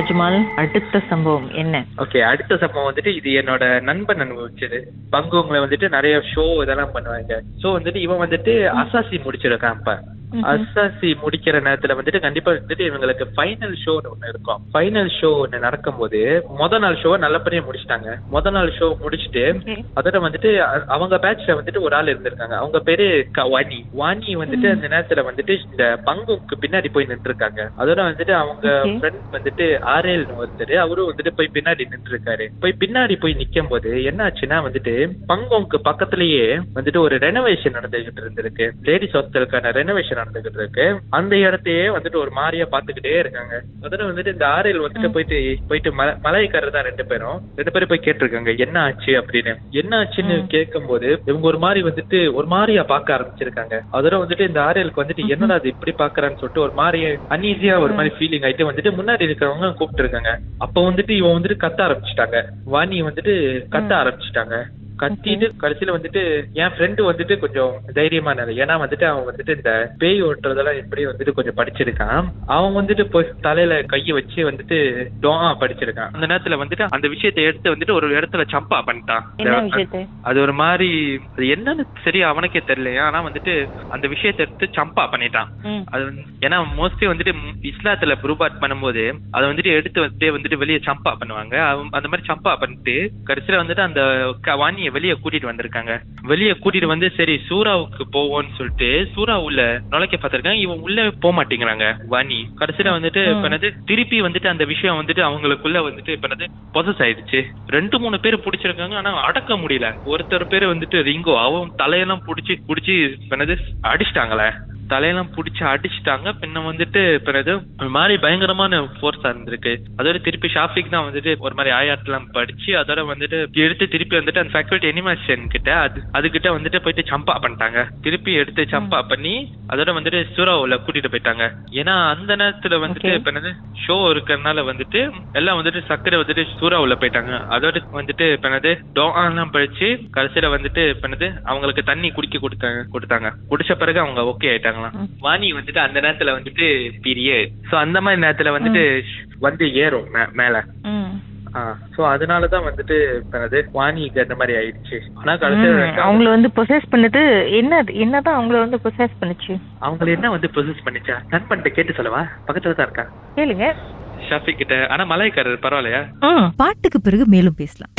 அஜ்மால், அடுத்த சம்பவம் என்ன? ஓகே, அடுத்த சம்பவம் வந்துட்டு இது என்னோட நண்பன் அனுபவிச்சது. பங்குவங்களை வந்துட்டு நிறைய ஷோ இதெல்லாம் பண்ணுவாங்க. ஸோ வந்துட்டு இவன் வந்துட்டு அசாசி முடிச்சிருக்கான். இப்ப அசாசி முடிக்கிற நேரத்துல வந்துட்டு கண்டிப்பா வந்துட்டு இவங்களுக்கு ஃபைனல் ஷோ ஒண்ணு இருக்கும். ஃபைனல் ஷோ ஒண்ணு நடக்கும் போது முத நாள் ஷோ நல்லபடியா முடிச்சிட்டாங்க. முத நாள் ஷோ முடிச்சுட்டு அதோட வந்துட்டு அவங்க பேட்ச்ல வந்துட்டு ஒரு ஆள் இருந்திருக்காங்க. அவங்க பேரு வாணி. வாணி வந்துட்டு அந்த நேரத்துல வந்துட்டு இந்த பங்குக்கு பின்னாடி போய் நின்று இருக்காங்க. அதோட வந்துட்டு அவங்க ஃப்ரெண்ட் வந்துட்டு ஆரேல் ஒருத்தர், அவரும் வந்துட்டு போய் பின்னாடி நின்று இருக்காரு. போய் பின்னாடி போய் நிக்கும் போது என்ன ஆச்சுன்னா வந்துட்டு பங்குக்கு பக்கத்திலேயே வந்துட்டு ஒரு ரெனோவேஷன் நடந்துகிட்டு இருந்திருக்கு. லேடிஸ் ஹாஸ்டலுக்கான ரெனோவேஷன் நடந்துகிட்டு இருக்கு. அந்த இடத்தையே வந்துட்டு ஒரு மாதிரியா பாத்துக்கிட்டே இருக்காங்க. அதோட வந்துட்டு இந்த ஆரேல் வந்துட்டு போயிட்டு மலைக்காரர் தான் ரெண்டு பேரும் போய் கேட்டிருக்காங்க என்ன ஆச்சு அப்படின்னு. என்ன ஆச்சுன்னு கேட்கும் போது இவங்க ஒரு மாதிரி வந்துட்டு ஒரு மாதிரியா பார்க்க ஆரம்பிச்சிருக்காங்க. அதோட வந்துட்டு இந்த ஆரேலுக்கு வந்துட்டு என்னடா அது இப்படி பாக்குறான்னு சொல்லிட்டு ஒரு மாதிரி அன்ஈஸியா ஒரு மாதிரி ஃபீலிங் ஆயிட்டு வந்துட்டு முன்னாடி இருக்கிறவங்க கூப்பிட்டு இருக்காங்க. அப்ப வந்துட்டு இவன் வந்துட்டு கத்த ஆரம்பிச்சுட்டாங்க. வாணி வந்துட்டு கத்த ஆரம்பிச்சுட்டாங்க. கத்திட்டு கடைசியில வந்துட்டு என் ஃப்ரெண்டு வந்துட்டு கொஞ்சம் தைரியமானது. ஏன்னா வந்துட்டு அவன் வந்துட்டு இந்த பேய் ஓட்டுறதெல்லாம் எப்படி வந்துட்டு கொஞ்சம் படிச்சிருக்கான். அவன் வந்துட்டு போய் தலையில கைய வச்சு வந்துட்டு படிச்சிருக்கான். அந்த நேரத்துல வந்துட்டு அந்த விஷயத்தை எடுத்து வந்துட்டு ஒரு இடத்துல சம்பா பண்ணிட்டான். அது ஒரு மாதிரி அது என்னன்னு சரியா அவனுக்கே தெரியல. ஆனா வந்துட்டு அந்த விஷயத்தை எடுத்து சம்பா பண்ணிட்டான். அது ஏன்னா மோஸ்ட்லி வந்துட்டு இஸ்லாத்துல புரூபாட் பண்ணும்போது அதை வந்துட்டு எடுத்து வந்துட்டு வெளியே சம்பா பண்ணுவாங்க. அந்த மாதிரி சம்பா பண்ணிட்டு கடைசியில வந்துட்டு அந்த வாணி வெளியே கூட்டிட்டு வந்திருக்காங்க. வெளியே கூட்டிட்டு வந்து சரி சூறாவுக்கு போவோம்னு சொல்லிட்டு சூறா உள்ள நுழைக்க பார்த்திருக்காங்க. இவன் உள்ள போக மாட்டேங்கிறாங்க வாணி. கடைசியில வந்துட்டு திருப்பி வந்துட்டு அந்த விஷயம் வந்துட்டு அவங்களுக்குள்ள வந்துட்டு பொசஸ் ஆயிடுச்சு. 2-3 பேர் பிடிச்சிருக்காங்க. ஆனா அடக்க முடியல. ஒருத்தர் பேரு வந்துட்டு ரிங்கோ, அவன் தலையெல்லாம் புடிச்சு அடிச்சிட்டாங்களே. தலையெல்லாம் புடிச்சு அடிச்சுட்டாங்க. பின்ன வந்துட்டு ஒரு மாதிரி பயங்கரமான ஃபோர்ஸா இருந்திருக்கு. அதோட திருப்பி ஷாஃபிக் தான் வந்துட்டு ஒரு மாதிரி ஆயாட்டெல்லாம் படிச்சு அதோட வந்துட்டு எடுத்து திருப்பி வந்துட்டு அந்த ஃபேக்கல்டி அனிமேஷன் கிட்ட அதுகிட்ட வந்துட்டு போயிட்டு சம்பா பண்ணிட்டாங்க. திருப்பி எடுத்து சம்பா பண்ணி அதோட வந்துட்டு சூறாவுல கூட்டிட்டு போயிட்டாங்க. ஏன்னா அந்த நேரத்துல வந்துட்டு ஷோ இருக்கிறதுனால வந்துட்டு எல்லாம் வந்துட்டு சக்கரை வந்துட்டு சூறாவுல போயிட்டாங்க. அதோட வந்துட்டு டோலாம் படிச்சு கடைசியில வந்துட்டு அவங்களுக்கு தண்ணி குடிக்க கொடுத்தாங்க. குடிச்ச பிறகு அவங்க ஓகே ஆயிட்டாங்க. வாணி வந்துட்டு அந்த நேரத்துல வந்துட்டு பீரியட். சோ அந்த மாதிரி நேரத்துல வந்துட்டு வந்து ஏறும் மேல. சோ அதனாலதான் வந்துட்டு வாணிக்கு அந்த மாதிரி ஆயிடுச்சு. ஆனா கடைசியில அவங்கள வந்து பொசஸ் பண்ணிட்டு என்னதான் அவங்கள வந்து பொசஸ் பண்ணுச்சு. அவங்கள என்ன வந்து பொசஸ் பண்ணிச்சா நண்பன்ட்ட கேட்டு சொல்லவா? பக்கத்துல தான் இருக்கா, கேளுங்க ஷாஃபிக் கிட்ட. ஆனா மலைக்காரர் பரவாயில்லையா? பாட்டுக்கு பிறகு மேலும் பேசலாம்.